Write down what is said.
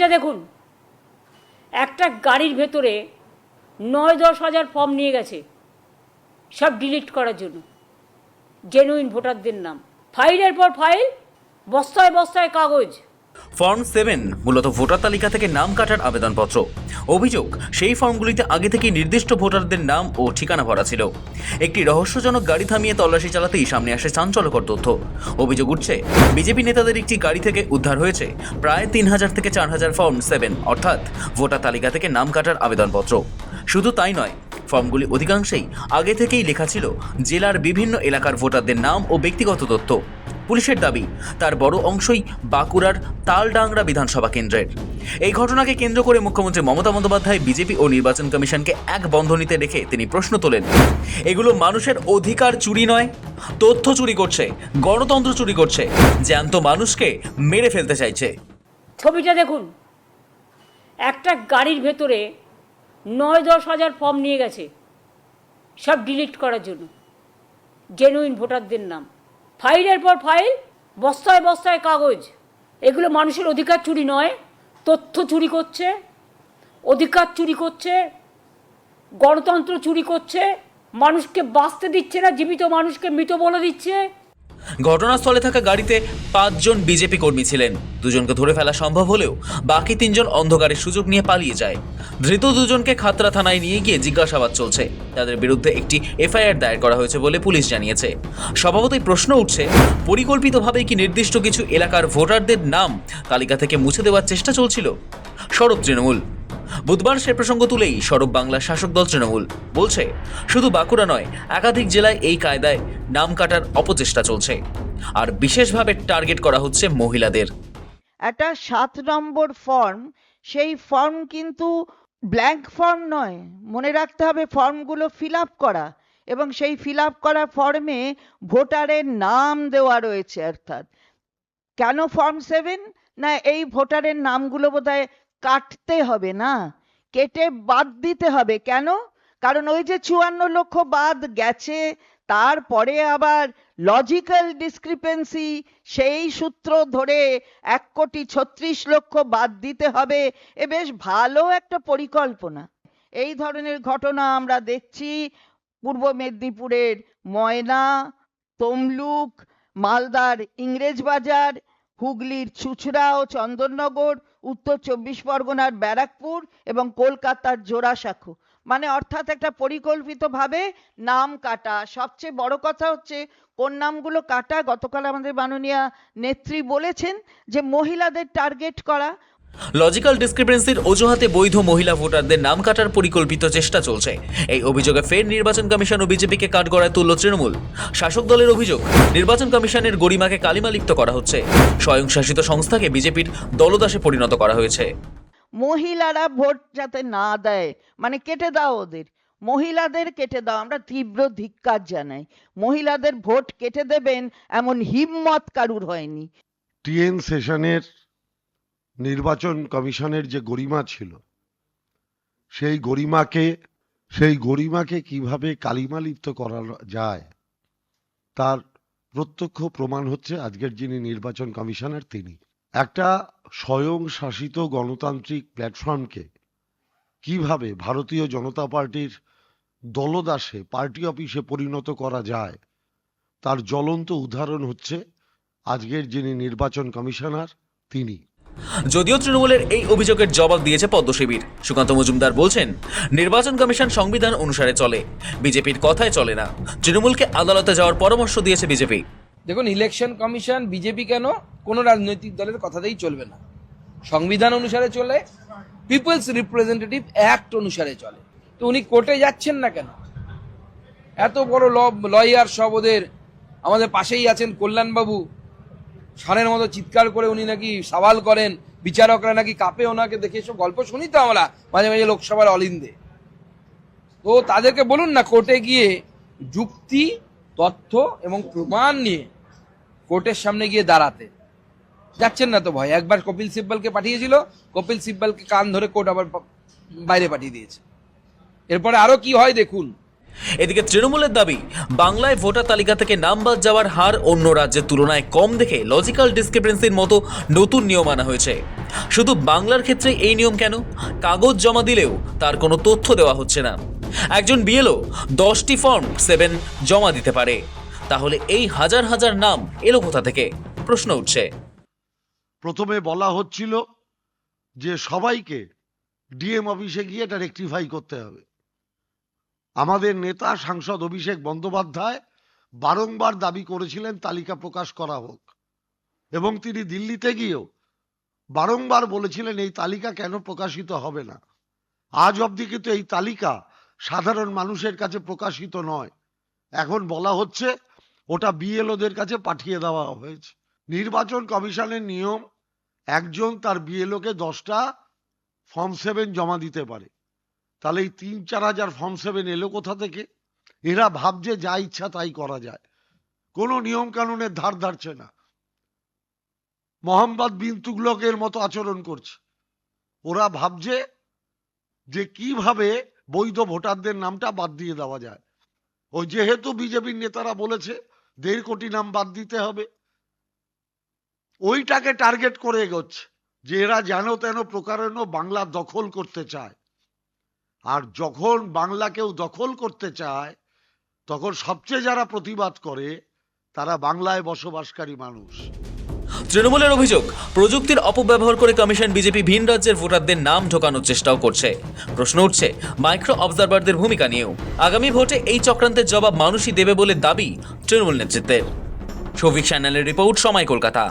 ছবিটা দেখুন, একটা গাড়ির ভেতরে 9-10 হাজার ফর্ম নিয়ে গেছে সব ডিলিট করার জন্য, জেনুইন ভোটারদের নাম, ফাইলের পর ফাইল, বস্তায় বস্তায় কাগজ। ফর্ম 7 মূলত ভোটার তালিকা থেকে নাম কাটার আবেদনপত্র। অভিযোগ, সেই ফর্মগুলিতে আগে থেকেই নির্দিষ্ট ভোটারদের নাম ও ঠিকানা ভরা ছিল। একটি রহস্যজনক গাড়ি থামিয়ে তল্লাশি চালাতেই সামনে আসে চাঞ্চল্যকর তথ্য। অভিযোগ উঠছে, বিজেপি নেতাদের একটি গাড়ি থেকে উদ্ধার হয়েছে প্রায় 3000 থেকে 4000 ফর্ম 7, অর্থাৎ ভোটার তালিকা থেকে নাম কাটার আবেদনপত্র। শুধু তাই নয়, ফর্মগুলি অধিকাংশেই আগে থেকেই লেখা ছিল জেলার বিভিন্ন এলাকার ভোটারদের নাম ও ব্যক্তিগত তথ্য। পুলিশের দাবি, তার বড় অংশই বাঁকুড়ার তালডাংরা বিধানসভা কেন্দ্রের। এই ঘটনাকে কেন্দ্র করে মুখ্যমন্ত্রী মমতা বন্দ্যোপাধ্যায় বিজেপি ও নির্বাচন কমিশনকে এক বন্ধনীতে রেখে তিনি প্রশ্ন তোলেন, এগুলো মানুষের অধিকার চুরি নয়, তথ্য চুরি করছে, গণতন্ত্র চুরি করছে, জ্যান্ত মানুষকে মেরে ফেলতে চাইছে। ছবিটা দেখুন, একটা গাড়ির ভেতরে 9-10 হাজার ফর্ম নিয়ে গেছে সব ডিলিট করার জন্য, জেনুইন ভোটারদের নাম, ফাইলের পর ফাইল, বস্তায় বস্তায় কাগজ। এগুলো মানুষের অধিকার চুরি নয়, তথ্য চুরি করছে, অধিকার চুরি করছে, গণতন্ত্র চুরি করছে, মানুষকে বাঁচতে দিচ্ছে না, জীবিত মানুষকে মৃত বলে দিচ্ছে। ঘটনাস্থলে থাকা গাড়িতে 5 জন বিজেপি কর্মী ছিলেন। 2 জনকে ধরে ফেলা সম্ভব হলেও বাকি 3 জন অন্ধকারের সুযোগ নিয়ে পালিয়ে যায়। ধৃত 2 জনকে খাতড়া থানায় নিয়ে গিয়ে জিজ্ঞাসাবাদ চলছে। তাদের বিরুদ্ধে একটি এফআইআর দায়ের করা হয়েছে বলে পুলিশ জানিয়েছে। স্বভাবতই প্রশ্ন উঠছে, পরিকল্পিতভাবে কি নির্দিষ্ট কিছু এলাকার ভোটারদের নাম তালিকা থেকে মুছে দেওয়ার চেষ্টা চলছিল? সরব তৃণমূল। বুধবার সে প্রসঙ্গ তুলেই সরব বাংলার শাসক দল তৃণমূল বলছে, শুধু বাঁকুড়া নয়, একাধিক জেলায় এই কায়দায় নাম কাটার অপচেষ্টা চলছে, আর বিশেষভাবে টার্গেট করা হচ্ছে মহিলাদের। একটা 7 নম্বর ফর্ম, সেই ফর্ম কিন্তু ব্ল্যাঙ্ক ফর্ম নয়, মনে রাখতে হবে ফর্মগুলো ফিল আপ করা, এবং সেই ফিল আপ করা ফর্মে ভোটারের নাম দেওয়া রয়েছে। অর্থাৎ কেন ফর্ম 7? না, এই ভোটারের নামগুলো বোধহয় কাটতে হবে, না কেটে বাদ দিতে হবে। কেন? কারণ ওই যে 54 লক্ষ বাদ গেছে, তারপরে আবার লজিক্যাল ডিসক্রিপেন্সি, সেই সূত্র ধরে 1,36,00,000 বাদ দিতে হবে। এ বেশ ভালো একটা পরিকল্পনা। এই ধরনের ঘটনা আমরা দেখছি পূর্ব মেদিনীপুরের ময়না, তমলুক, মালদার ইংরেজবাজার, হুগলির চুঁচুড়া ও চন্দননগর, উত্তর 24 পরগনার ব্যারাকপুর এবং কলকাতার জোড়াসাঁকো। মানে অর্থাৎ একটা পরিকল্পিতভাবে নাম কাটা। সবচেয়ে বড় কথা হচ্ছে কোন নামগুলো কাটা, গতকাল আমাদের মাননীয় নেত্রী বলেছেন যে মহিলাদের টার্গেট করা। লজিক্যাল ডিসক্রিপেন্সির অজুহাতে বৈধ মহিলা ভোটারদের নাম কাটার পরিকল্পিত চেষ্টা চলছে। এই অভিযোগে ফের নির্বাচন কমিশন ও বিজেপিকে কাঠগড়ায় তুলল তৃণমূল। শাসক দলের অভিযোগ, নির্বাচন কমিশনের গরিমাকে কালিমালিপ্ত করা হচ্ছে, স্বয়ংশাসিত সংস্থাকে বিজেপির দলদাসে পরিণত করা হয়েছে। মহিলারা ভোট যাতে না দেয়, মানে কেটে দাও ওদের, মহিলাদের কেটে দাও। আমরা তীব্র ধিক্কার জানাই। মহিলাদের ভোট কেটে দেবেন এমন হিম্মত কারুর হয়নি। টিএন সেশনের নির্বাচন কমিশনের যে গরিমা ছিল, সেই গরিমাকে কিভাবে কালিমালিপ্ত করা যায় তার প্রত্যক্ষ প্রমাণ হচ্ছে আজকের যিনি নির্বাচন কমিশনার তিনি। একটা স্বয়ংশাসিত গণতান্ত্রিক প্ল্যাটফর্মকে কিভাবে ভারতীয় জনতা পার্টির দলদাসে, পার্টি অফিসে পরিণত করা যায় তার জ্বলন্ত উদাহরণ হচ্ছে আজকের যিনি নির্বাচন কমিশনার তিনি। যদিও তৃণমূলের এই অভিযোগের জবাব দিয়েছে পদ্মশিবির। সুকান্ত মজুমদার বলছেন, নির্বাচন কমিশন সংবিধান অনুসারে চলে, বিজেপির কথায় চলে না। তৃণমূলকে আদালতে যাওয়ার পরামর্শ দিয়েছে বিজেপি। দেখুন, ইলেকশন কমিশন বিজেপি কেন, কোনো রাজনৈতিক দলের কথাতেই চলবে না। সংবিধান অনুসারে চলে, পিপলস রিপ্রেজেন্টেটিভ অ্যাক্ট অনুসারে চলে। তো উনি কোর্টে যাচ্ছেন না কেন? এত বড় লয়ার সব ওদের, আমাদের পাশেই আছেন কল্যাণবাবু, ষাঁড়ের মতো চিৎকার করে উনি নাকি সওয়াল করেন, বিচারকরা নাকি কাঁপে ওনাকে দেখে। এসব গল্প শুনি তো আমরা মাঝে মাঝে লোকসভার অলিন্দে। তো তাদেরকে বলুন না কোর্টে গিয়ে যুক্তি, তথ্য এবং প্রমাণ নিয়ে কোর্টের সামনে গিয়ে দাঁড়াতে। যাচ্ছেন না তো ভয়। একবার কপিল সিব্বলকে পাঠিয়েছিল, কপিল সিব্বলকে কান ধরে কোর্ট আবার বাইরে পাঠিয়ে দিয়েছে। এরপরে আরো কি হয় দেখুন। এদিকে তৃণমূলের দাবি, বাংলায় ভোটার তালিকা থেকে নাম বাদ যাওয়ার হার অন্য রাজ্যের তুলনায় কম দেখে লজিক্যাল ডিসক্রিপেন্সির মতো নতুন নিয়ম আনা হয়েছে। শুধু বাংলার ক্ষেত্রে এই নিয়ম কেন? কাগজ জমা দিলেও তার কোনো তথ্য দেওয়া হচ্ছে না। একজন বিএলও 10টি ফর্ম 7 জমা দিতে পারে, তাহলে এই হাজার হাজার নাম এলো কোথা থেকে? প্রশ্ন উঠছে। প্রথমে বলা হচ্ছিল যে সবাইকে ডিএম অফিসে গিয়ে এটা রেকটিফাই করতে হবে। আমাদের নেতা সাংসদ অভিষেক বন্দ্যোপাধ্যায় বারংবার দাবি করেছিলেন তালিকা প্রকাশ করা হোক, এবং তিনি দিল্লিতে গিয়েও বারংবার বলেছিলেন এই তালিকা কেন প্রকাশিত হবে না। আজ অবধি কিন্তু এই তালিকা সাধারণ মানুষের কাছে প্রকাশিত নয়। এখন বলা হচ্ছে ওটা বিএলওদের কাছে পাঠিয়ে দেওয়া হয়েছে। নির্বাচন কমিশনের নিয়ম, একজন তার বিএলওকে 10টা ফর্ম 7 জমা দিতে পারে। তাহলে এই 3-4 হাজার ফর্ম 7 এলো কোথা থেকে? এরা ভাবছে যা ইচ্ছা তাই করা যায়, কোনো নিয়ম কানুনের ধার ধারছে না। মোহাম্মদ বিন তুগলকের মতো আচরণ করছে। ওরা ভাবছে যে কিভাবে বৈধ ভোটারদের নামটা বাদ দিয়ে দেওয়া যায়। ওই যেহেতু বিজেপির নেতারা বলেছে 1.5 কোটি নাম বাদ দিতে হবে, ওইটাকে টার্গেট করে এগোচ্ছে যে এরা যেন তেন প্রকারেণ বাংলা দখল করতে চায়। আর যখন বাংলা কেউ দখল করতে চায় তখন সবচেয়ে যারা প্রতিবাদ করে তারা বাংলায় বসবাসকারী মানুষ। তৃণমূলের অভিযোগ, প্রযুক্তির অপব্যবহার করে কমিশন বিজেপি ভিন রাজ্যের ভোটারদের নাম ঢোকানোর চেষ্টাও করছে। প্রশ্ন উঠছে মাইক্রো অবজারভারদের ভূমিকা নিয়েও। আগামী ভোটে এই চক্রান্তের জবাব মানুষই দেবে বলে দাবি তৃণমূল নেতৃত্বের। শফিক চ্যানেলের রিপোর্ট, সময়, কলকাতা।